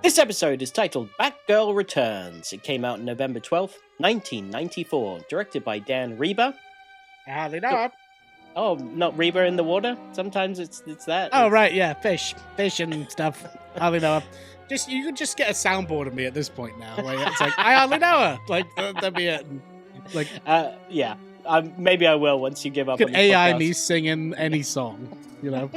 This episode is titled Batgirl Returns. It came out on November 12th, 1994, directed by Dan Reba. Hardly know. Oh, not Reba in the water? Sometimes it's that. Oh, right, yeah, fish and stuff. Hardly know her. You could just get a soundboard of me at this point now. Where it's like, I hardly know her. Like, that'd be it. Like, yeah. Maybe I will once you give up. You on could AI podcast. me singing any song, you know.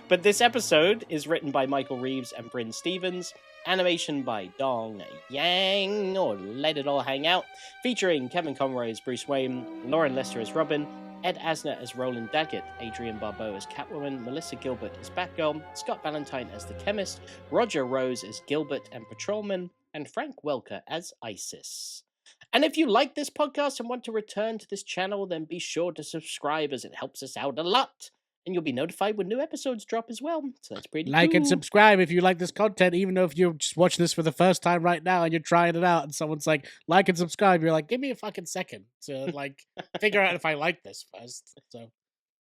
But this episode is written by Michael Reeves and Bryn Stevens, animation by Dong Yang, or Let It All Hang Out, featuring Kevin Conroy as Bruce Wayne, Lauren Lester as Robin, Ed Asner as Roland Daggett, Adrienne Barbeau as Catwoman, Melissa Gilbert as Batgirl, Scott Valentine as the Chemist, Roger Rose as Gilbert and Patrolman, and Frank Welker as Isis. And if you like this podcast and want to return to this channel, then be sure to subscribe as it helps us out a lot. And you'll be notified when new episodes drop as well. So that's pretty Like cool. and subscribe if you like this content, even though if you're just watching this for the first time right now and you're trying it out and someone's like and subscribe, you're like, give me a fucking second to like figure out if I like this first. So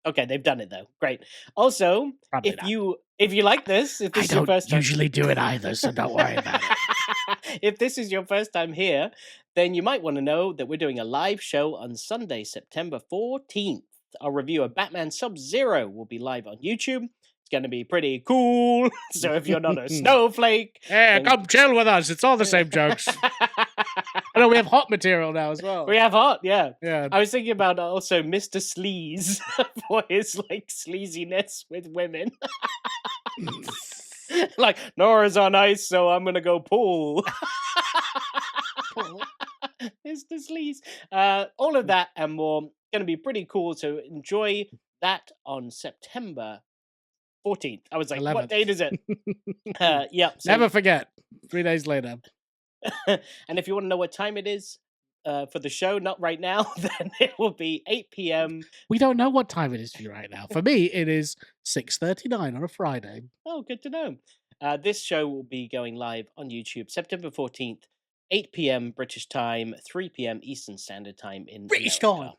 okay, they've done it though. Great. Also, Probably if not. you like this, if this is your first time, usually do it either, so don't worry about it. if this is your first time here, then you might want to know that we're doing a live show on Sunday, September 14th. Our review of Batman Sub-Zero will be live on YouTube. It's going to be pretty cool. So if you're not a snowflake... Yeah, come chill with us. It's all the same jokes. I know we have hot material now as well. We have hot, yeah. Yeah. I was thinking about also Mr. Sleaze for his like sleaziness with women. Like, Nora's on ice, so I'm going to go pool. Mr. Sleaze. All of that and more. Going to be pretty cool to enjoy that on September 14th. I was like, 11th. What date is it? Yeah. So, Never forget. 3 days later. and if you want to know what time it is for the show, not right now, then it will be 8 p.m. We don't know what time it is for you right now. For me, it is 6:39 on a Friday. Oh, good to know. This show will be going live on YouTube September 14th, 8 p.m. British time, 3 p.m. Eastern Standard Time in British America. time.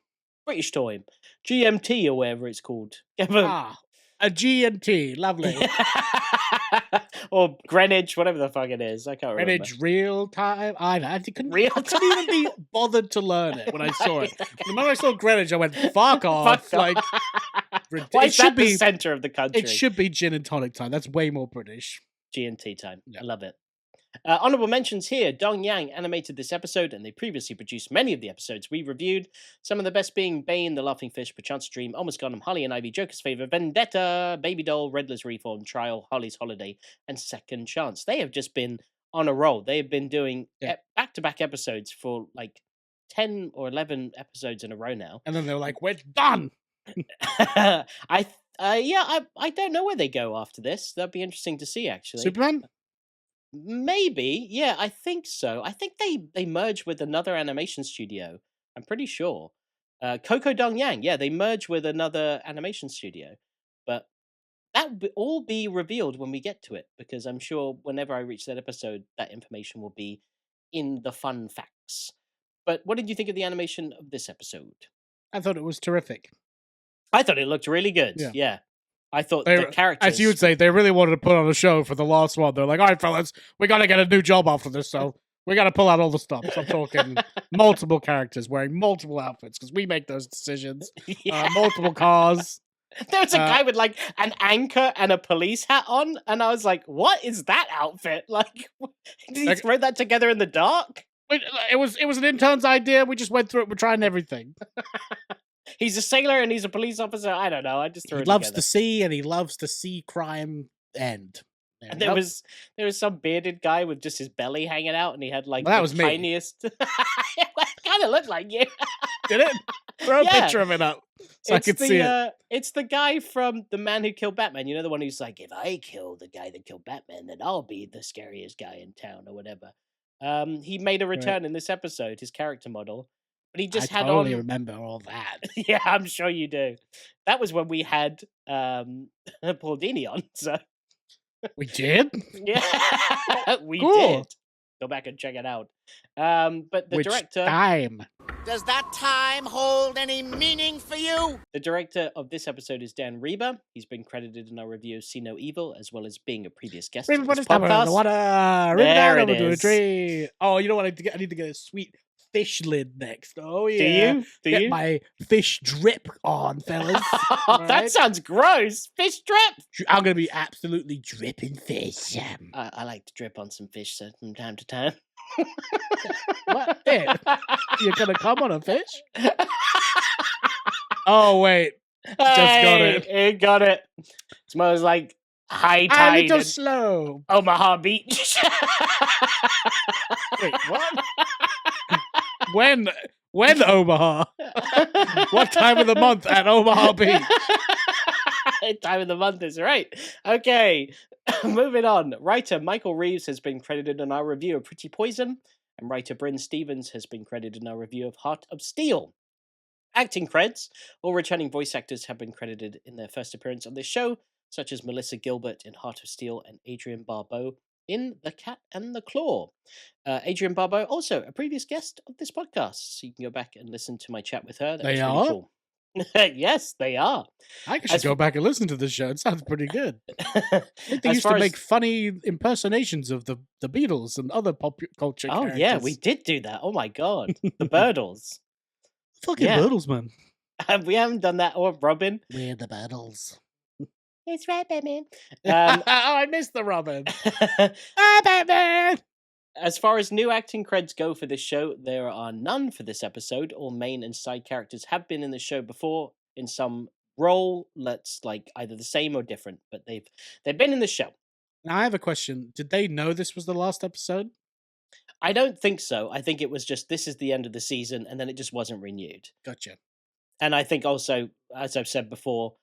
British time. GMT or whatever it's called. A G&T. Lovely. Or Greenwich, whatever the fuck it is. I can't remember. Greenwich real time. I couldn't even be bothered to learn it when I saw it. The moment I saw Greenwich, I went, fuck off. Fuck Like, Why it is should that the be center of the country? It should be gin and tonic time. That's way more British. G&T time. Yeah. I love it. Honorable mentions here. Dong Yang animated this episode, and they previously produced many of the episodes we reviewed. Some of the best being Bane, The Laughing Fish, Perchance a Dream, Almost Gone, Holly and Ivy, Joker's Favor, Vendetta, Baby Doll, Riddler's Reform, Trial, Holly's Holiday, and Second Chance. They have just been on a roll. They have been doing back-to-back episodes for like 10 or 11 episodes in a row now. And then they're like, we're done. I don't know where they go after this. That'd be interesting to see, actually. Superman? Maybe, yeah, I think so. I think they merged with another animation studio. I'm pretty sure. Coco Dong Yang, yeah, they merged with another animation studio. But that will all be revealed when we get to it, because I'm sure whenever I reach that episode, that information will be in the fun facts. But what did you think of the animation of this episode? I thought it was terrific. I thought it looked really good. Yeah. I thought They- the characters... As you would say, they really wanted to put on a show for the last one. They're like, all right, fellas, we got to get a new job after this, so we got to pull out all the stops. I'm talking multiple characters wearing multiple outfits, because we make those decisions. Yeah. Multiple cars. There was a guy with like an anchor and a police hat on, and I was like, "What is that outfit?" Like, did he throw that together in the dark? It was an intern's idea. We just went through it. We're trying everything. He's a sailor and he's a police officer. I don't know. I just threw He it loves together. the sea, and he loves to see crime end. And there was some bearded guy with just his belly hanging out, and he had like That the was me. tiniest. It kind of looked like you. Did it? Throw a Yeah. picture of it up so I could see it. It's the guy from The Man Who Killed Batman. You know, the one who's like, if I kill the guy that killed Batman, then I'll be the scariest guy in town or whatever. He made a return in this episode, his character model. But he just I had totally on... remember all that. Yeah, I'm sure you do. That was when we had Paul Dini on, so... We did? Yeah, we Cool. did. Go back and check it out. But the Which director... time? Does that time hold any meaning for you? The director of this episode is Dan Reba. He's been credited in our review of See No Evil, as well as being a previous guest River on put this his hammer in podcast. the water. River There down it over to a is. tree. Oh, you know what? I need to get a sweet fish lid next. Oh yeah. Do you? Do Get you? my fish drip on, fellas. That Right? sounds gross. Fish drip. I'm gonna be absolutely dripping fish. I like to drip on some fish from time to time. What? Yeah. You're gonna come on a fish? Oh wait, got it. It got it. Smells like high a tide little in slow. Omaha Beach. Wait, what? When Omaha? What time of the month at Omaha Beach? Time of the month is right. Okay, moving on. Writer Michael Reeves has been credited in our review of Pretty Poison, and writer Bryn Stevens has been credited in our review of Heart of Steel. Acting creds. All returning voice actors have been credited in their first appearance on this show, such as Melissa Gilbert in Heart of Steel and Adrian Barbeau in The Cat and the Claw. Adrian Barbeau, also a previous guest of this podcast, so you can go back and listen to my chat with her. That They was are? really cool. Yes, they are. I should go back and listen to this show. It sounds pretty good. They As used far to as- make funny impersonations of the Beatles and other pop culture Oh characters. yeah, we did do that. Oh my god, the Birdles. Fucking Yeah. Beatles, man. We haven't done that. Or Robin. We're the Beatles. It's right, Batman. Oh, I missed the Robin. Ah, Batman! As far as new acting creds go for this show, there are none for this episode. All main and side characters have been in the show before in some role that's like either the same or different, but they've been in the show. Now I have a question. Did they know this was the last episode? I don't think so. I think it was just this is the end of the season, and then it just wasn't renewed. Gotcha. And I think also, as I've said before,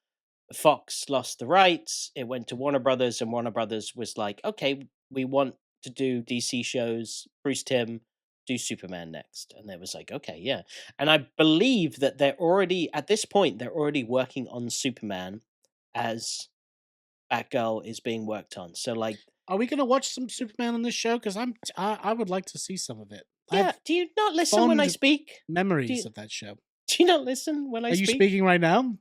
Fox lost the rights. It went to Warner Brothers, and Warner Brothers was like, okay, we want to do DC shows. Bruce Timm, do Superman next. And they was like, okay, yeah. And I believe that they're already, at this point, they're already working on Superman as Batgirl is being worked on. So, like, Are we gonna watch some Superman on this show? Because I would like to see some of it. I yeah, have do you not listen when I fond speak? memories of that show. Do you not listen when I Are speak? you speaking right now?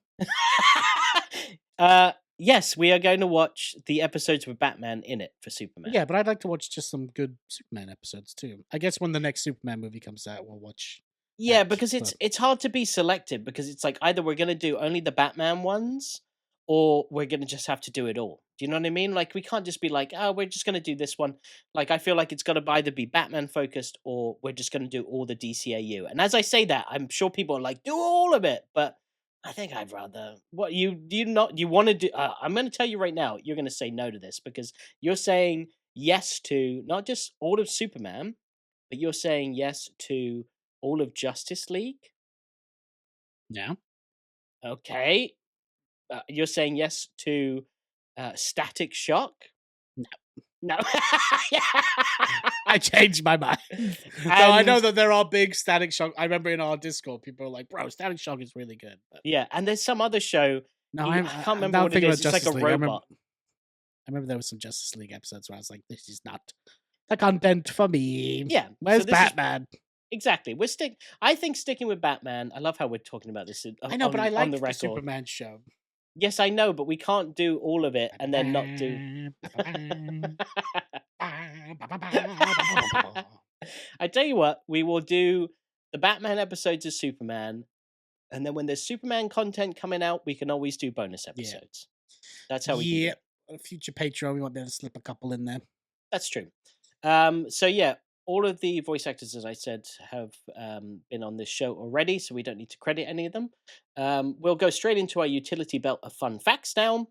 Yes, we are going to watch the episodes with Batman in it for Superman. Yeah, but I'd like to watch just some good Superman episodes too. I guess when the next Superman movie comes out, we'll watch. Yeah, that, because but- it's hard to be selective because it's like either we're going to do only the Batman ones or we're going to just have to do it all. Do you know what I mean? Like we can't just be like, oh, we're just going to do this one. Like I feel like it's got to either be Batman focused or we're just going to do all the DCAU. And as I say that, I'm sure people are like, do all of it, but I think I'd rather what you want to do. I'm going to tell you right now, you're going to say no to this because you're saying yes to not just all of Superman, but you're saying yes to all of Justice League. Yeah. Okay. You're saying yes to Static Shock. No. I changed my mind. So I know that there are big Static Shock. I remember in our Discord, people are like, "Bro, Static Shock is really good." But Yeah, and there's some other show. no, I I'm, can't I'm remember now what it thinking is. about It's like Justice a League. robot. I remember there was some Justice League episodes where I was like, "This is not the content for me." Yeah. so Where's this is- Batman? Exactly. I think sticking with Batman. I love how we're talking about this. I know, but I on like the the record. Superman show. Yes, I know, but we can't do all of it and then not do. I tell you what, we will do the Batman episodes of Superman, and then when there's Superman content coming out, we can always do bonus episodes. That's how we can do it. On a future Patreon, we might be able to slip a couple in there. That's true. So yeah, all of the voice actors, as I said, have been on this show already, so we don't need to credit any of them. We'll go straight into our utility belt of fun facts now.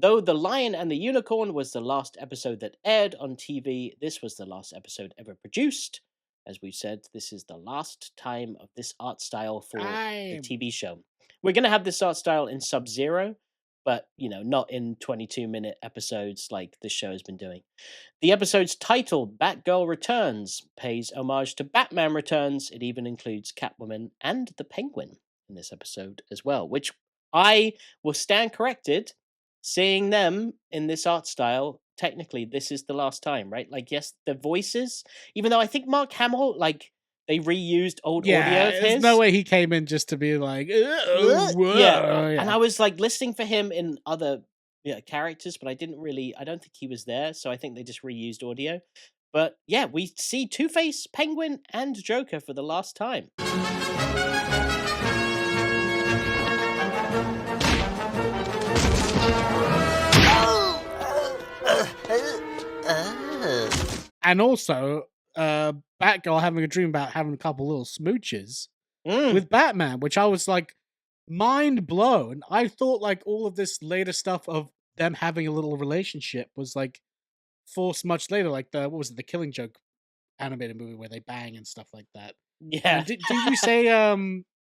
Though The Lion and the Unicorn was the last episode that aired on TV, this was the last episode ever produced. As we've said, this is the last time of this art style for the TV show. We're going to have this art style in Sub-Zero, but, not in 22-minute episodes like this show has been doing. The episode's title, Batgirl Returns, pays homage to Batman Returns. It even includes Catwoman and the Penguin in this episode as well, which I will stand corrected. Seeing them in this art style, technically, this is the last time, right? Like, yes, the voices, even though I think Mark Hamill, they reused old Yeah, audio of there's his. no way he came in just to be like, Yeah. And I was like listening for him in other characters, but I don't think he was there, so I think they just reused audio. But yeah, we see Two-Face, Penguin, and Joker for the last time. And also, Batgirl having a dream about having a couple little smooches with Batman, which I was like mind blown. I thought like all of this later stuff of them having a little relationship was like forced much later, like the the Killing Joke animated movie where they bang and stuff like that. Yeah. Did you say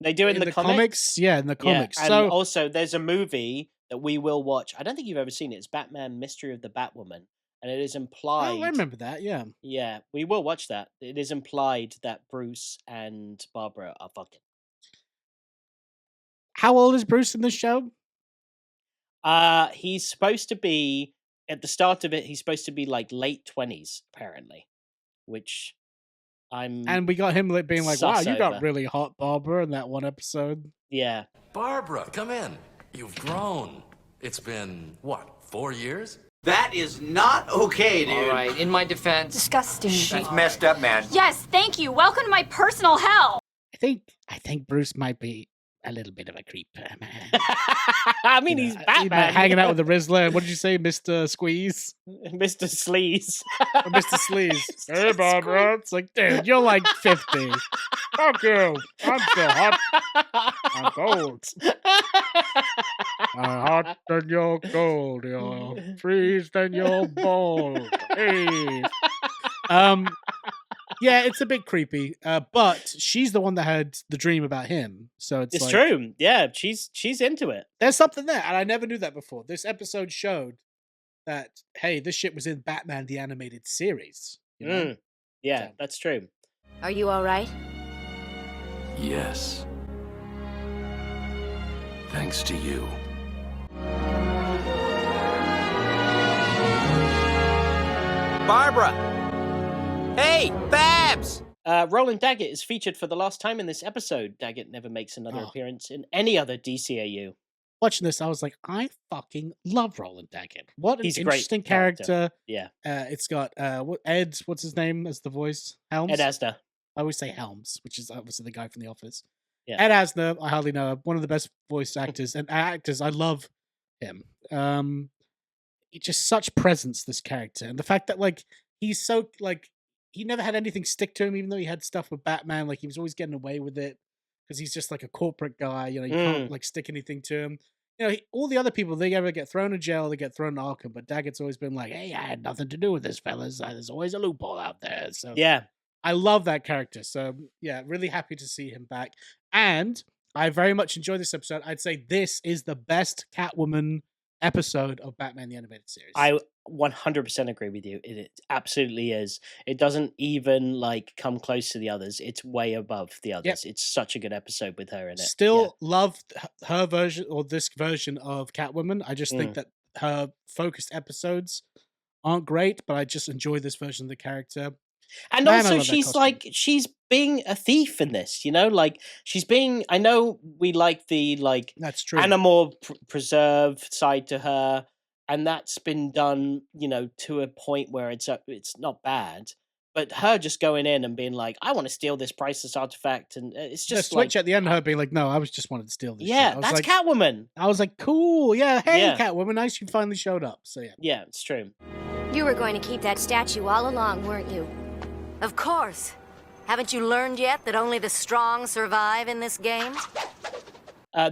they do it in the comics? Yeah, in the comics. And so also there's a movie that we will watch. I don't think you've ever seen it. It's Batman Mystery of the Batwoman. And it is implied. Oh, I remember that, yeah. Yeah, we will watch that. It is implied that Bruce and Barbara are fucking. How old is Bruce in this show? He's supposed to be at the start of it. He's supposed to be like late 20s, apparently, which And we got him being like, "Wow, you got really hot, Barbara," in that one episode. Yeah, Barbara, come in. You've grown. It's been what, 4 years? That is not okay, dude. All right, in my defense. Disgusting. That's messed up, man. Yes, thank you. Welcome to my personal hell. I think Bruce might be a little bit of a creep, man. I mean, he's Batman. Hanging out with the Rizzler. What did you say, Mr. Squeeze? Mr. Sleaze. Or Mr. Sleaze. Hey, Barbara. It's like, dude, you're like 50. Fuck you. I'm so hot. I'm cold. I'm hot and you're cold. You're freezed and you're bald. Hey. Yeah, it's a bit creepy, but she's the one that had the dream about him, so it's like, true. Yeah, she's into it. There's something there, and I never knew that before. This episode showed that, hey, this shit was in Batman the Animated Series. You know? Yeah, that's true. Are you all right? Yes. Thanks to you. Barbara! Hey, Babs! Roland Daggett is featured for the last time in this episode. Daggett never makes another appearance in any other DCAU. Watching this, I was like, I fucking love Rolland Daggett. What an He's a interesting great character. Yeah. It's got what's his name as the voice? Helms? Ed Asner. I always say Helms, which is obviously the guy from The Office. Yeah. Ed Asner, I hardly know, one of the best voice actors and actors. I love him. Just such presence, this character, and the fact that like he's so like he never had anything stick to him, even though he had stuff with Batman. Like he was always getting away with it because he's just like a corporate guy. You know, you can't like stick anything to him. You know, all the other people, they ever get thrown in jail, they get thrown in Arkham, but Daggett's always been like, "Hey, I had nothing to do with this, fellas. There's always a loophole out there." So yeah, I love that character. So yeah, really happy to see him back, and I very much enjoyed this episode. I'd say this is the best Catwoman episode of Batman the Animated Series. I 100% agree with you. It absolutely is. It doesn't even like come close to the others. It's way above the others. It's such a good episode with her in it. Still love her version or this version of Catwoman. I just think that her focused episodes aren't great, but I just enjoy this version of the character. And also she's being a thief in this, you know, like she's being, I know we like the that's true animal preserve side to her, and that's been done, you know, to a point where it's not bad, but her just going in and being like, I want to steal this priceless artifact, and it's just the switch at the end of her being like, no, I was just wanted to steal this. Yeah, shit. that's like, Catwoman. I was like, cool, yeah, hey Catwoman, nice you finally showed up. So yeah, it's true. You were going to keep that statue all along, weren't you? Of course. Haven't you learned yet that only the strong survive in this game?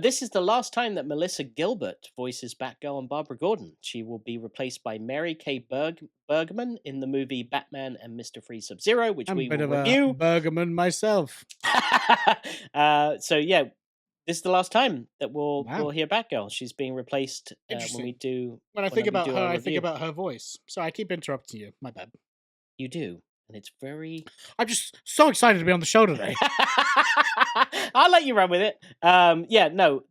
This is the last time that Melissa Gilbert voices Batgirl and Barbara Gordon. She will be replaced by Mary Kay Bergman in the movie Batman and Mr. Freeze Sub-Zero, which we will review. Bergman myself. So yeah, this is the last time that we'll hear Batgirl. She's being replaced when we do. When I think about her, I think about her voice. So I keep interrupting you. My bad. You do. And it's very... I'm just so excited to be on the show today. I'll let you run with it. Yeah, no,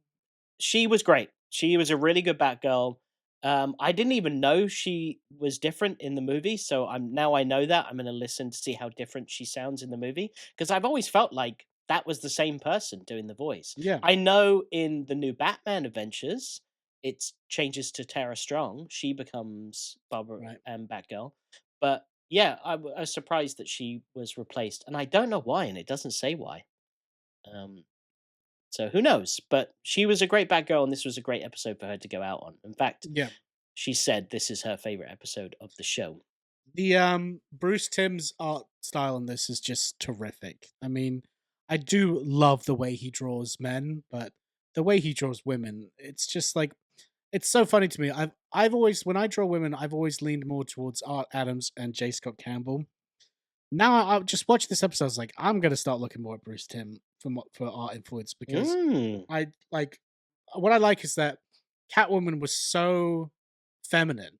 she was great. She was a really good Batgirl. I didn't even know she was different in the movie, so I know that. I'm going to listen to see how different she sounds in the movie, because I've always felt like that was the same person doing the voice. Yeah. I know in the new Batman Adventures, it changes to Tara Strong. She becomes Barbara and Batgirl. But yeah, I was surprised that she was replaced, and I don't know why, and it doesn't say why. So who knows? But she was a great Batgirl, and this was a great episode for her to go out on. In fact, Yeah. she said this is her favorite episode of the show. The Bruce Timm's art style in this is just terrific. I mean, I do love the way he draws men, but the way he draws women, it's just like, it's so funny to me. I've always, when I draw women, I've always leaned more towards Art Adams and J. Scott Campbell. Now I just watched this episode. I was like, I'm gonna start looking more at Bruce Timm for art influence, because I like, what I like is that Catwoman was so feminine,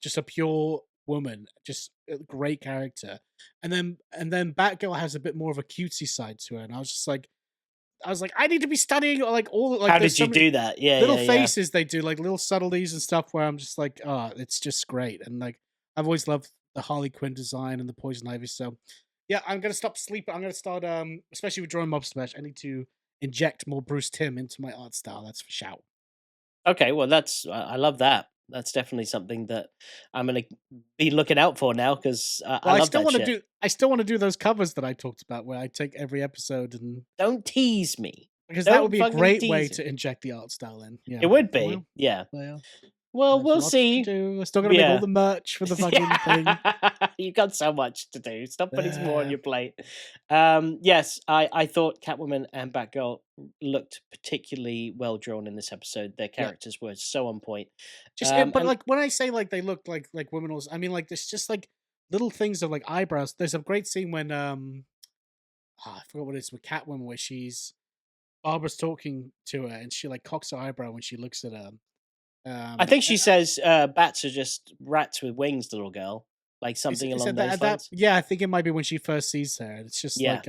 just a pure woman, just a great character, and then Batgirl has a bit more of a cutesy side to her, and I was like, I need to be studying like all like. How did you do that? Yeah, little faces they do, like little subtleties and stuff, where I'm just like, oh, it's just great, and like I've always loved the Harley Quinn design and the Poison Ivy. So yeah, I'm gonna stop sleeping. I'm gonna start especially with drawing Mob Smash. I need to inject more Bruce Timm into my art style. That's for sure. Okay, well I love that. That's definitely something that I'm gonna be looking out for now, because I love that shit. I still want to do those covers that I talked about, where I take every episode and don't tease me, because that would be a great way to inject the art style in. Yeah, it would be. Yeah. Well, we'll see. We're still gonna make all the merch for the fucking thing. You got so much to do. Stop putting some more on your plate. Yes, I thought Catwoman and Batgirl looked particularly well drawn in this episode. Their characters were so on point. But like when I say like they looked like women, I mean like there's just like little things of like eyebrows. There's a great scene when I forgot what it is with Catwoman, where Barbara's talking to her and she like cocks her eyebrow when she looks at her. I think she says bats are just rats with wings, little girl. Like something along those lines. Yeah, I think it might be when she first sees her. It's just like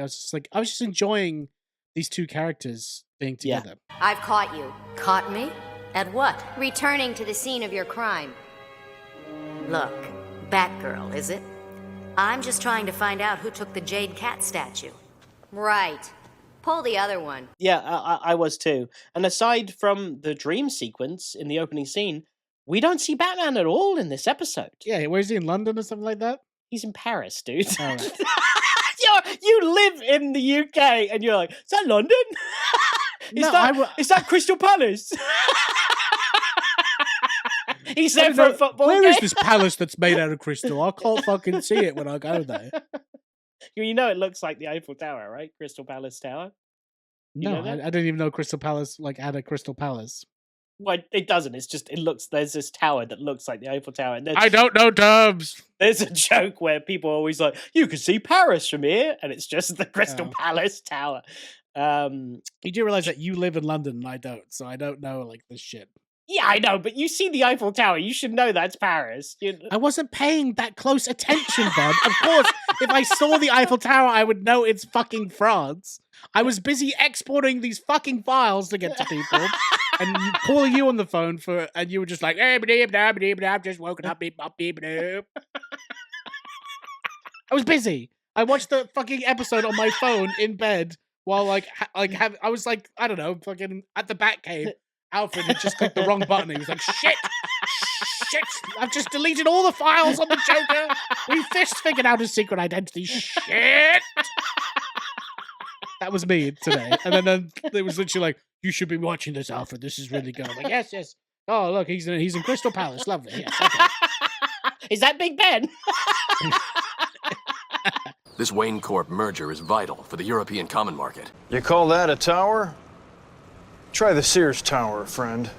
I was just enjoying these two characters being together. I've caught you. Caught me? At what? Returning to the scene of your crime. Look, Batgirl, is it? I'm just trying to find out who took the Jade Cat statue. Right. Pull the other one. Yeah, I was too. And aside from the dream sequence in the opening scene, we don't see Batman at all in this episode. Yeah, where is he, in London or something like that? He's in Paris, dude. Oh, right. You live in the UK and you're like, is that London? Is that Crystal Palace? He's there for a football game. Where is this palace that's made out of crystal? I can't fucking see it when I go there. You know it looks like the Eiffel Tower, right? Crystal Palace Tower. No, I didn't even know Crystal Palace had a Crystal Palace. Well, it doesn't. It's just there's this tower that looks like the Eiffel Tower. And I don't know terms. There's a joke where people are always like, you can see Paris from here, and it's just the Crystal Palace Tower. You do realize that you live in London and I don't, so I don't know like this shit. Yeah, I know, but you see the Eiffel Tower, you should know that's Paris. I wasn't paying that close attention, bud. Of course, if I saw the Eiffel Tower, I would know it's fucking France. I was busy exporting these fucking files to get to people and calling you on the phone and you were just like, I've just woken up, beep, bop, beep, doop. I was busy. I watched the fucking episode on my phone in bed while I was like, I don't know, fucking at the Batcave. Alfred had just clicked the wrong button. He was like, shit, I've just deleted all the files on the Joker. We figured out his secret identity. Shit. That was me today. And then it was literally like, you should be watching this, Alfred. This is really good. I'm like, yes. Oh, look, he's in Crystal Palace. Lovely. Yes, okay. Is that Big Ben? This Wayne Corp merger is vital for the European common market. You call that a tower? Try the Sears Tower, friend.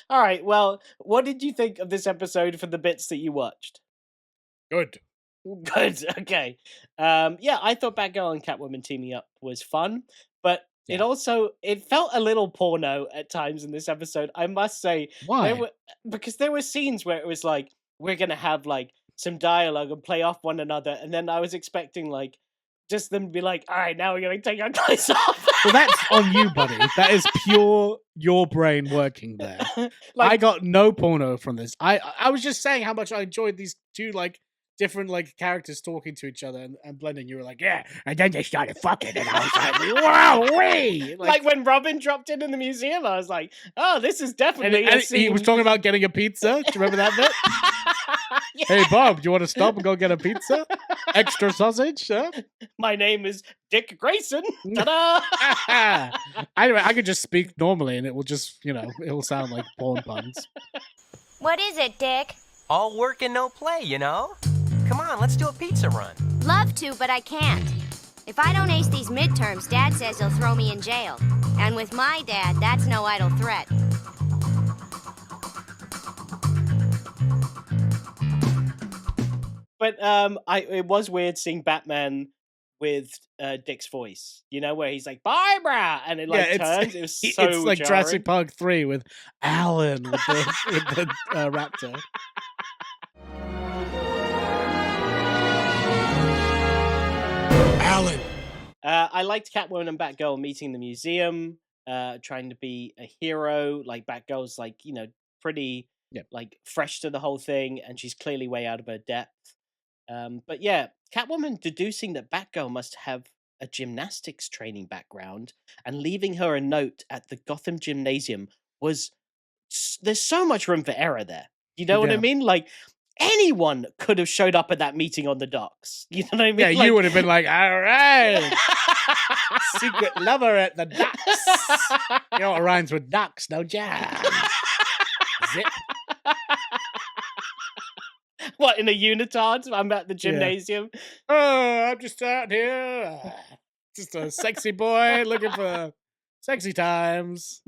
All right, well, what did you think of this episode for the bits that you watched? Good, okay. I thought Batgirl and Catwoman teaming up was fun, but it felt a little porno at times in this episode, I must say. Why? Because there were scenes where it was like, we're going to have like some dialogue and play off one another, and then I was expecting like just them to be like, all right, now we're going to take our clothes off. Well, that's on you, buddy. That is pure your brain working there. I got no porno from this. I was just saying how much I enjoyed these two like different like characters talking to each other and blending. You were like, yeah, and then they started fucking, and I was like, wow, wait. Like when Robin dropped in the museum, I was like, oh, this is definitely a and scene. he was talking about getting a pizza. Do you remember that bit? Yeah. Hey, Bob, do you want to stop and go get a pizza? Extra sausage? Huh? My name is Dick Grayson. Ta-da! I could just speak normally and it will just, it'll sound like porn puns. What is it, Dick? All work and no play, you know? Come on, let's do a pizza run. Love to, but I can't. If I don't ace these midterms, Dad says he'll throw me in jail. And with my dad, that's no idle threat. But it was weird seeing Batman with Dick's voice, where he's like, Barbara! And it turns. It was so it's like jarring. Jurassic Park 3 with Alan with the raptor. Alan. I liked Catwoman and Batgirl meeting in the museum, trying to be a hero. Like Batgirl's like, pretty like fresh to the whole thing, and she's clearly way out of her depth. But yeah, Catwoman deducing that Batgirl must have a gymnastics training background and leaving her a note at the Gotham Gymnasium there's so much room for error there. You know what I mean? Like anyone could have showed up at that meeting on the docks. You know what I mean? Yeah, you would have been like, all right, secret lover at the docks. You know what rhymes with ducks, don't ya? Zip. What, in a unitard? I'm at the gymnasium. Yeah. Oh, I'm just out here. Just a sexy boy looking for sexy times.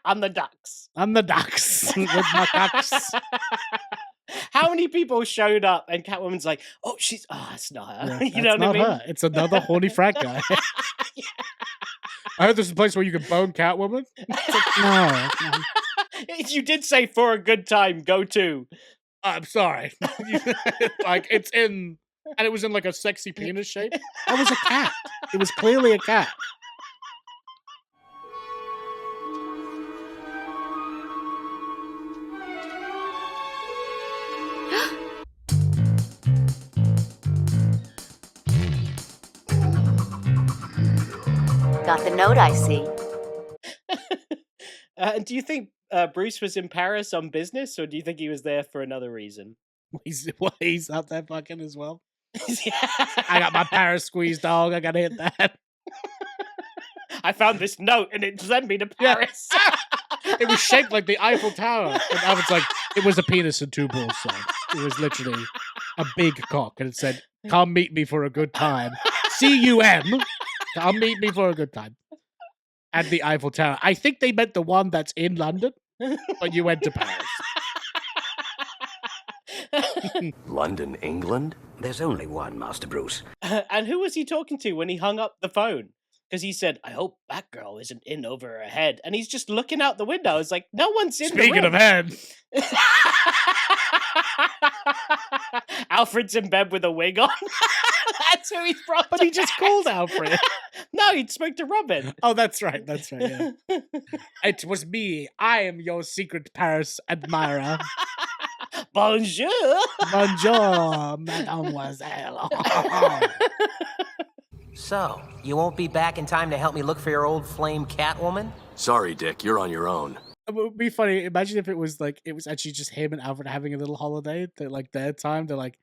I'm the ducks. I'm the ducks with my ducks. How many people showed up and Catwoman's like, oh, it's not her. Yeah, you know what I mean? Her. It's another horny frat guy. Yeah. I heard there's a place where you can bone Catwoman. No. You did say for a good time, go to. I'm sorry. Like it's in, and it was in like a sexy penis shape. That was a cat. It was clearly a cat. Got the note, I see. And do you think Bruce was in Paris on business, or do you think he was there for another reason? He's out there fucking as well. Yeah. I got my Paris squeeze, dog. I gotta hit that. I found this note and it sent me to Paris. Yeah. It was shaped like the Eiffel Tower. And I was like, it was a penis and two balls. So it was literally a big cock. And it said, come meet me for a good time. C-U-M. Come meet me for a good time. At the Eiffel Tower. I think they meant the one that's in London, but you went to Paris. London, England? There's only one, Master Bruce. And who was he talking to when he hung up the phone? Because he said, I hope Batgirl isn't in over her head. And he's just looking out the window. It's like, no one's in Speaking the of head. Alfred's in bed with a wig on. That's who he's brought. But he just called Alfred. No, he spoke to Robin. Oh, that's right. That's right, yeah. It was me. I am your secret Paris admirer. Bonjour. Bonjour, mademoiselle. So, you won't be back in time to help me look for your old flame Catwoman? Sorry, Dick, you're on your own. It would be funny. Imagine if it was actually just him and Alfred having a little holiday. They're like their time. They're like,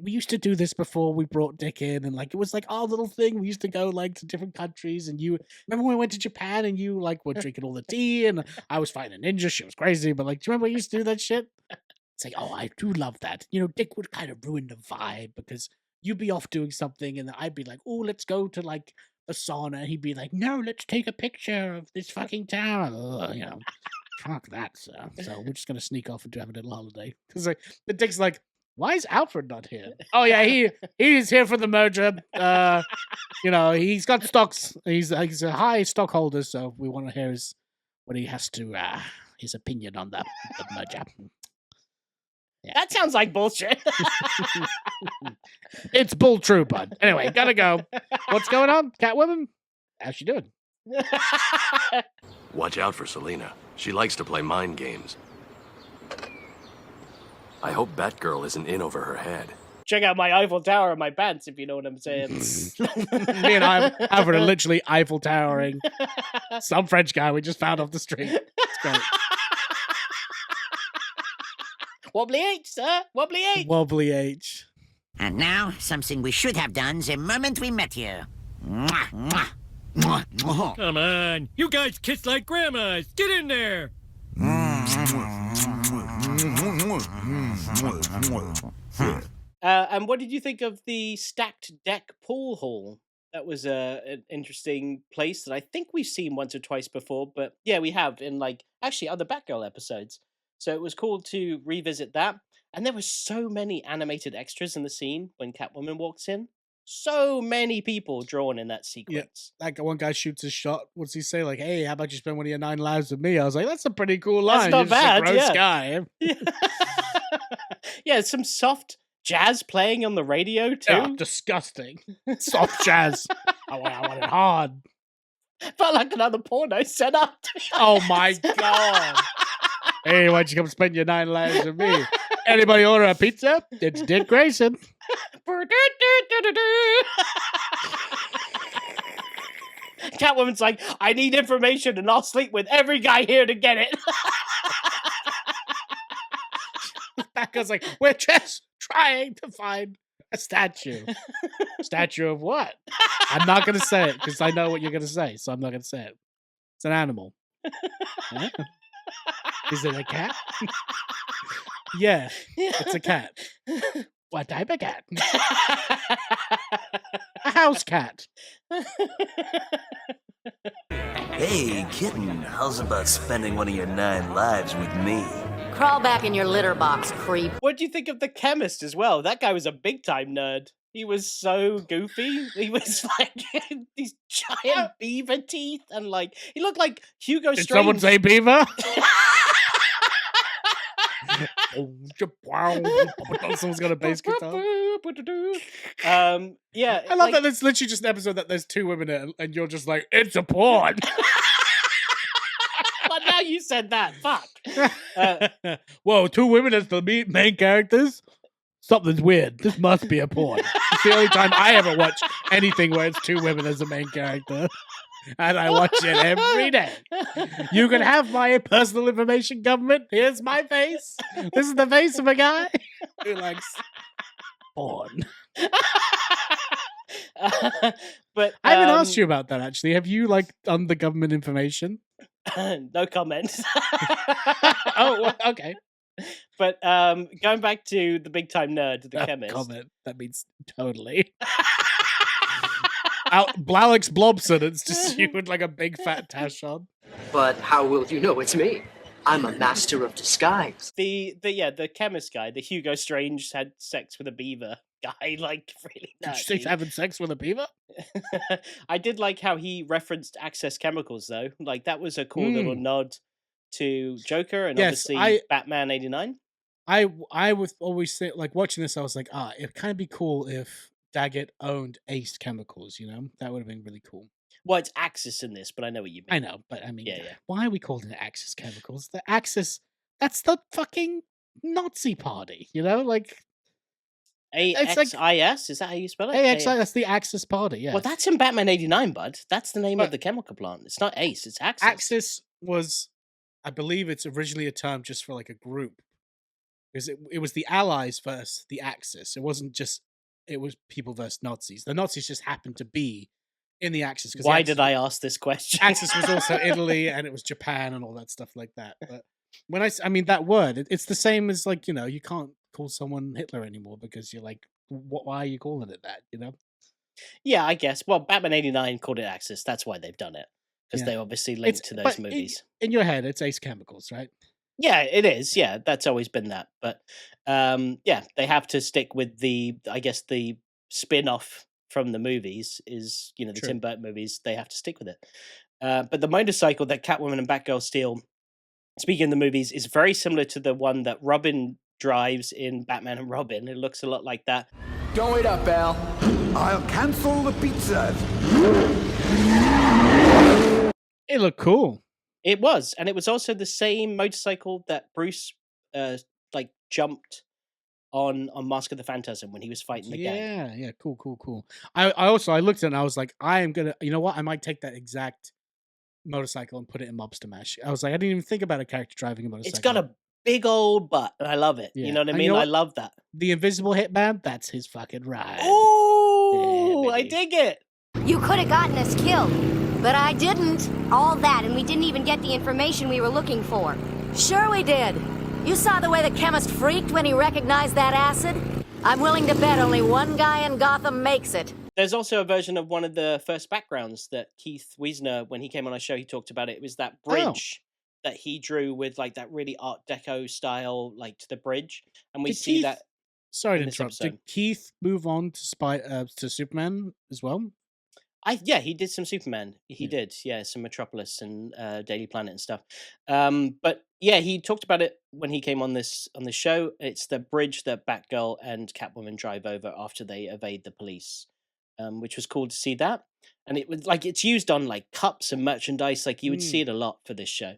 we used to do this before we brought Dick in, and like it was like our little thing. We used to go like to different countries, and you remember when we went to Japan and you like were drinking all the tea, and I was fighting a ninja. She was crazy, but like, do you remember we used to do that shit? It's like, oh, I do love that. Dick would kind of ruin the vibe because you'd be off doing something, and I'd be like, oh, let's go to like the sauna. And he'd be like, no, let's take a picture of this fucking tower. Fuck that, sir. So we're just gonna sneak off and have a little holiday. Because like the Dick's like, why is Alfred not here? Oh yeah, he's here for the merger. He's got stocks. He's a high stockholder, so we want to hear what he has to his opinion on the merger. Yeah. That sounds like bullshit. It's bull true, bud. Anyway, gotta go. What's going on, Catwoman? How's she doing? Watch out for Selina. She likes to play mind games. I hope Batgirl isn't in over her head. Check out my Eiffel Tower in my pants, if you know what I'm saying. Me and Alfred are literally Eiffel Towering some French guy we just found off the street. It's great. Wobbly H, sir. Wobbly H. Wobbly H. And now, something we should have done the moment we met you. Mwah, mwah, mwah, mwah. Come on. You guys kiss like grandmas. Get in there. And what did you think of the stacked deck pool hall? That was an interesting place that I think we've seen once or twice before, but yeah, we have in like actually other Batgirl episodes. So it was cool to revisit that. And there were so many animated extras in the scene when Catwoman walks in. So many people drawn in that sequence. Yeah, like one guy shoots a shot. What's he say? Like, hey, how about you spend one of your 9 lives with me? I was like, that's a pretty cool line. That's not bad. Just a gross guy. Yeah, some soft jazz playing on the radio too. Oh, disgusting. Soft jazz. I want it hard. Felt like another porno set up. Oh my god. Hey, why don't you come spend your 9 lives with me? Anybody order a pizza? It's Dick Grayson. Catwoman's like, I need information and I'll sleep with every guy here to get it. Batgirl's like, we're just trying to find a statue. Statue of what? I'm not going to say it because I know what you're going to say, so I'm not going to say it. It's an animal. Huh? Is it a cat? Yeah, it's a cat. What type of cat? A house cat. Hey, kitten, how's about spending one of your 9 lives with me? Crawl back in your litter box, creep. What do you think of the chemist as well? That guy was a big time nerd. He was so goofy. He was like these giant beaver teeth and like he looked like Hugo Strange. Did someone say beaver? Someone's got a bass guitar. Yeah, I love that it's literally just an episode that there's 2 women in it, and you're just like, it's a porn. But now you said that. Fuck. Whoa, 2 women as the main characters? Something's weird. This must be a porn. It's the only time I ever watch anything where it's 2 women as the main character. And I watch it every day. You can have my personal information, government. Here's my face. This is the face of a guy who likes porn. But I haven't asked you about that, actually. Have you, like, done the government information? No comment. Oh, okay. But going back to the big time nerd, the chemist. Comment. That means totally. Blalex Blobson, it's just you with like a big fat tash on. But how will you know it's me? I'm a master of disguise. The chemist guy, the Hugo Strange had sex with a beaver guy, like really nuts. Did you say having sex with a beaver? I did like how he referenced Access Chemicals though. Like that was a cool little nod to Joker and obviously Batman 89. I would always say, like, watching this, I was like, it'd kind of be cool if Daggett owned Ace Chemicals, you know? That would have been really cool. Well, it's Axis in this, but I know what you mean. I know, but I mean, why are we calling it Axis Chemicals? The Axis, that's the fucking Nazi party, you know? Like, AXIS? Like, is that how you spell it? AXIS, that's the Axis party, yeah. Well, that's in Batman 89, bud. That's the name of the chemical plant. It's not Ace, it's Axis. Axis was, I believe it's originally a term just for, like, a group. Because it was the Allies versus the Axis. It wasn't just, it was people versus Nazis. The Nazis just happened to be in the Axis. Why did I ask this question? Axis was also Italy, and it was Japan and all that stuff like that. But when I mean, that word, it's the same as, like, you know, you can't call someone Hitler anymore because you're like, why are you calling it that, you know? Yeah, I guess. Well, Batman 89 called it Axis. That's why they've done it. Because they obviously linked to those movies. In your head, it's Ace Chemicals, right? Yeah, it is. Yeah, that's always been that. But yeah, they have to stick with the spin-off from the movies is, you know, the Tim Burton movies. They have to stick with it. But the motorcycle that Catwoman and Batgirl steal, speaking of the movies, is very similar to the one that Robin drives in Batman and Robin. It looks a lot like that. Don't wait up, Al. I'll cancel the pizza. It looked cool. It was, and it was also the same motorcycle that Bruce like jumped on Mask of the Phantasm when he was fighting the gang. Yeah, cool. I looked at it and I was like, I am gonna, you know what? I might take that exact motorcycle and put it in Mobster Mash. I was like, I didn't even think about a character driving a motorcycle. It's got a big old butt, and I love it. Yeah. You know what I And mean? you know I what? love that. The Invisible Hitman, that's his fucking ride. Oh, I baby. dig it. You could have gotten us killed, but I didn't. All that, and we didn't even get the information we were looking for. Sure we did. You saw the way the chemist freaked when he recognized that acid? I'm willing to bet only one guy in Gotham makes it. There's also a version of one of the first backgrounds that Keith Wiesner, when he came on our show, he talked about it. It was that bridge that he drew with like that really Art Deco style, like to the bridge, and we see that. Sorry to in this interrupt. episode. Did Keith move on to Superman as well? Yeah, he did some Superman. He did, some Metropolis and Daily Planet and stuff. But yeah, he talked about it when he came on this show. It's the bridge that Batgirl and Catwoman drive over after they evade the police, which was cool to see that. And it was like it's used on like cups and merchandise. Like you would see it a lot for this show.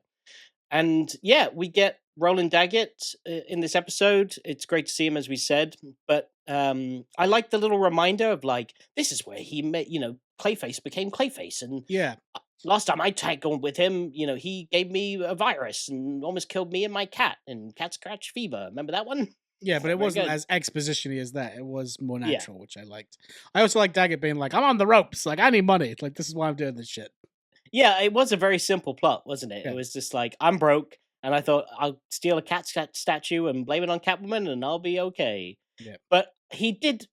And yeah, we get Rolland Daggett in this episode. It's great to see him, as we said. But I like the little reminder of like this is where he met, Clayface became Clayface, and last time I tagged on with him, he gave me a virus and almost killed me and my cat and cat scratch fever. Remember that one? Yeah, but it wasn't as exposition-y as that. It was more natural, which I liked. I also like Daggett being like, I'm on the ropes. Like, I need money. Like, this is why I'm doing this shit. Yeah, it was a very simple plot, wasn't it? Yeah. It was just like, I'm broke, and I thought I'll steal a cat statue and blame it on Catwoman, and I'll be okay. Yeah. But he did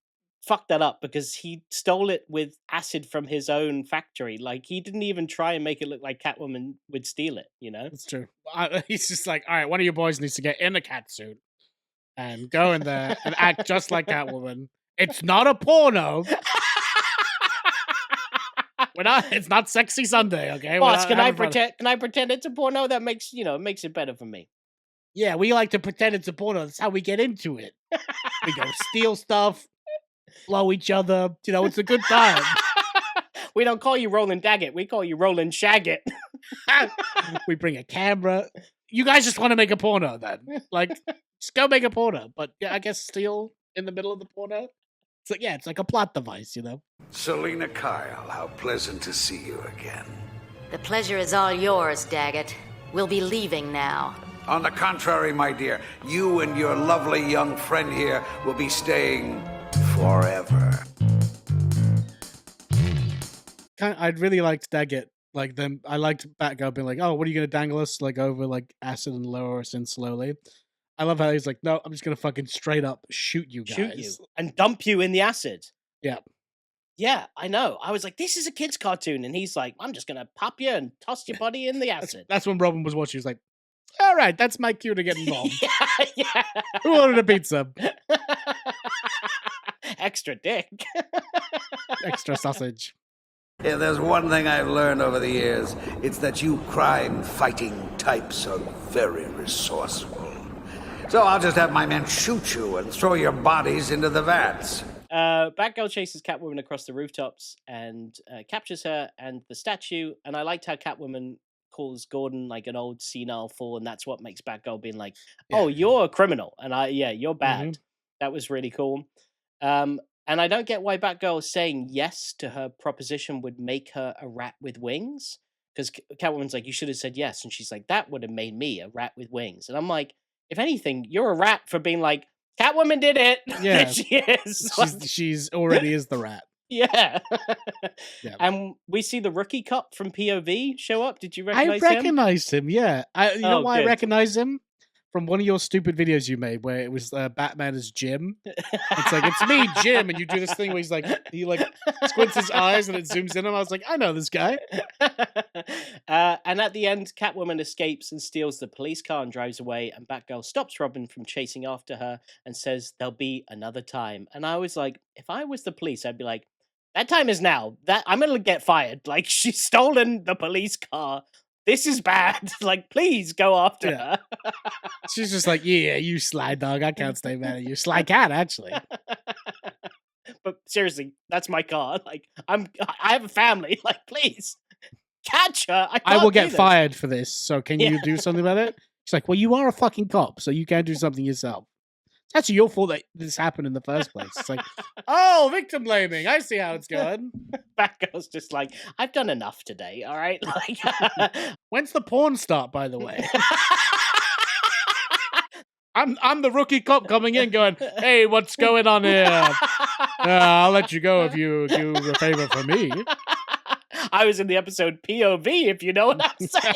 fuck that up because he stole it with acid from his own factory. Like, he didn't even try and make it look like Catwoman would steal it, That's true. He's just like, all right, one of you boys needs to get in a cat suit and go in there and act just like Catwoman. It's not a porno. It's not Sexy Sunday, okay? Boss, can I pretend it's a porno? That makes makes it better for me. Yeah, we like to pretend it's a porno. That's how we get into it. We go steal stuff, blow each other. It's a good time. We don't call you Rolland Daggett. We call you Roland Daggett. We bring a camera. You guys just want to make a porno then. Like, just go make a porno. But yeah, I guess steal in the middle of the porno. It's like a plot device, Selina Kyle, how pleasant to see you again. The pleasure is all yours, Daggett. We'll be leaving now. On the contrary, my dear, you and your lovely young friend here will be staying forever. I'd really liked Daggett. Like them, I liked Batgirl being like, "Oh, what are you gonna dangle us like over like acid and lower us in slowly?" I love how he's like, "No, I'm just gonna fucking straight up shoot you guys, shoot you and dump you in the acid." Yeah, yeah, I know. I was like, "This is a kids' cartoon," and he's like, "I'm just gonna pop you and toss your body in the acid." That's when Robin was watching. He was like, "All right, that's my cue to get involved." yeah. Who ordered a pizza? Extra dick. Extra sausage. Yeah, there's one thing I've learned over the years. It's that you crime-fighting types are very resourceful. So I'll just have my men shoot you and throw your bodies into the vats. Batgirl chases Catwoman across the rooftops and captures her and the statue. And I liked how Catwoman calls Gordon like an old senile fool, and that's what makes Batgirl being like, "Oh, you're a criminal," and you're bad. Mm-hmm. That was really cool. And I don't get why Batgirl saying yes to her proposition would make her a rat with wings. Because Catwoman's like, you should have said yes. And she's like, that would have made me a rat with wings. And I'm like, if anything, you're a rat for being like, Catwoman did it. Yeah. She is. She's already is the rat. Yeah. And we see the rookie cop from POV show up. Did you recognize him? I recognized him, yeah. You know why good. I recognize him? From one of your stupid videos you made where it was Batman as Jim. It's like, it's me, Jim, and you do this thing where he squints his eyes and it zooms in on him. I was like, I know this guy. And at the end, Catwoman escapes and steals the police car and drives away, and Batgirl stops Robin from chasing after her and says there'll be another time. And I was like, if I was the police, I'd be like, that time is now. That I'm gonna get fired. Like, she's stolen the police car. This is bad. Like, please go after her. She's just like, yeah, you sly dog. I can't stay mad at you. Sly cat, actually. But seriously, that's my car. Like, I have a family. Like, please catch her. I will get fired for this. So can you do something about it? She's like, well, you are a fucking cop, so you can do something yourself. It's actually your fault that this happened in the first place. It's like, oh, victim blaming. I see how it's going. Batgirl's just like, I've done enough today. All right. Like, when's the porn start, by the way? I'm the rookie cop coming in going, hey, what's going on here? I'll let you go if you do a favor for me. I was in the episode POV, if you know what I'm saying.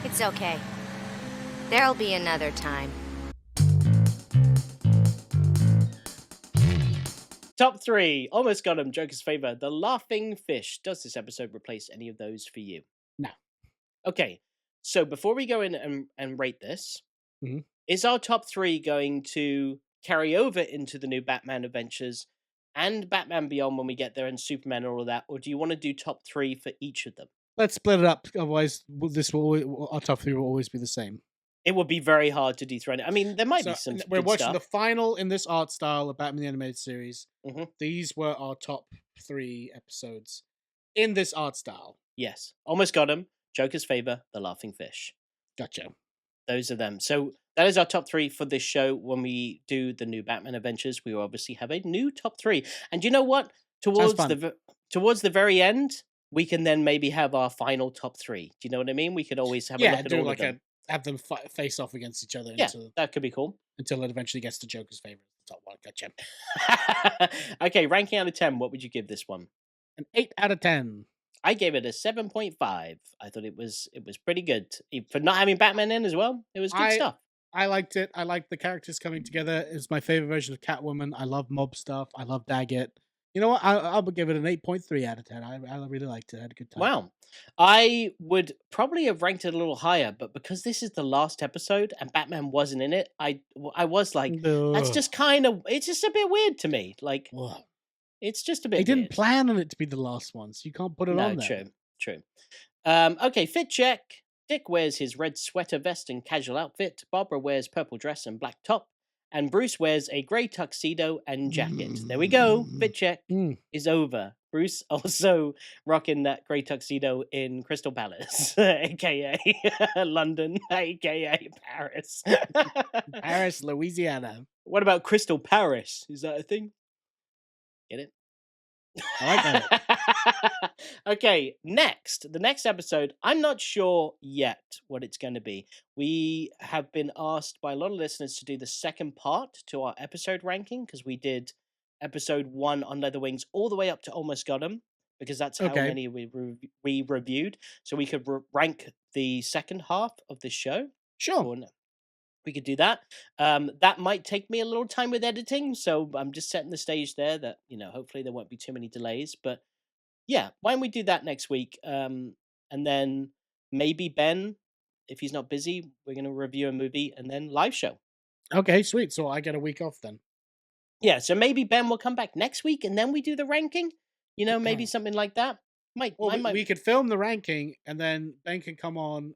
It's okay. There'll be another time. Top 3. Almost got him. Joker's favor. The Laughing Fish. Does this episode replace any of those for you? No. Okay. So before we go in and rate this, is our top 3 going to carry over into the new Batman Adventures and Batman Beyond when we get there and Superman and all of that? Or do you want to do top 3 for each of them? Let's split it up. Otherwise, our top 3 will always be the same. It would be very hard to dethrone it. I mean, there might be some We're good watching stuff. the final in this art style of Batman the Animated Series. These were our top 3 episodes in this art style. Yes. Almost got him. Joker's favor. The Laughing Fish. Gotcha. Those are them. So that is our top 3 for this show. When we do the new Batman Adventures, we will obviously have a new top 3. And you know what? Towards the very end, we can then maybe have our final top 3. Do you know what I mean? We could always have a look at all of them. Have them face off against each other. Yeah, that could be cool. Until it eventually gets to Joker's favorite, top 1. Gotcha. Okay, ranking out of 10, what would you give this one? An 8 out of 10. I gave it a 7.5. I thought it was pretty good. For not having Batman in as well, it was good stuff. I liked it. I liked the characters coming together. It was my favorite version of Catwoman. I love mob stuff. I love Daggett. You know what? I'll give it an 8.3 out of 10. I really liked it. I had a good time. Wow. I would probably have ranked it a little higher, but because this is the last episode and Batman wasn't in it, I was like, that's just kind of, it's just a bit weird to me. Like, it's just a bit They didn't weird. plan on it to be the last one, so you can't put it on there. True. Okay, fit check. Dick wears his red sweater vest and casual outfit. Barbara wears purple dress and black top. And Bruce wears a grey tuxedo and jacket. There we go. Fit check is over. Bruce also rocking that grey tuxedo in Crystal Palace, a.k.a. London, a.k.a. Paris. Paris, Louisiana. What about Crystal Paris? Is that a thing? Get it? I like that. Okay, the next episode, I'm not sure yet what it's going to be. We have been asked by a lot of listeners to do the second part to our episode ranking, because we did episode 1 on Leather Wings all the way up to Almost Got 'Em, because that's how many we reviewed. So we could rank the second half of the show. Sure. We could do that. That might take me a little time with editing, so I'm just setting the stage there that, hopefully there won't be too many delays. But yeah, why don't we do that next week? And then maybe Ben, if he's not busy, we're going to review a movie and then live show. Okay, sweet. So I get a week off then. Yeah, so maybe Ben will come back next week and then we do the ranking. Maybe something like that. We could film the ranking and then Ben can come on,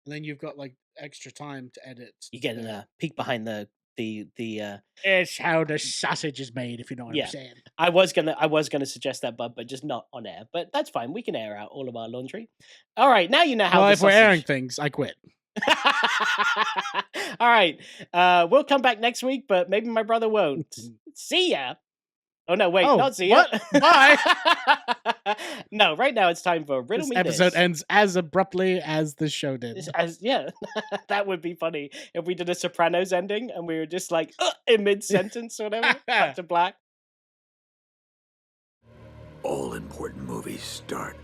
and then you've got like extra time to edit. You get a peek behind the it's how the sausage is made, if you know what I'm saying. I was gonna suggest that, but just not on air. But that's fine. We can air out all of our laundry. All right, now you know how. Well, if we're airing things, I quit. All right, we'll come back next week, but maybe my brother won't. See ya. Oh no, wait, not see ya. Bye. No, right now it's time for Riddle Me This. This episode ends as abruptly as the show did. That would be funny if we did a Sopranos ending and we were just like in mid-sentence or whatever, back to black. All important movies start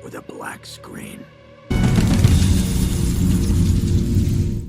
with a black screen.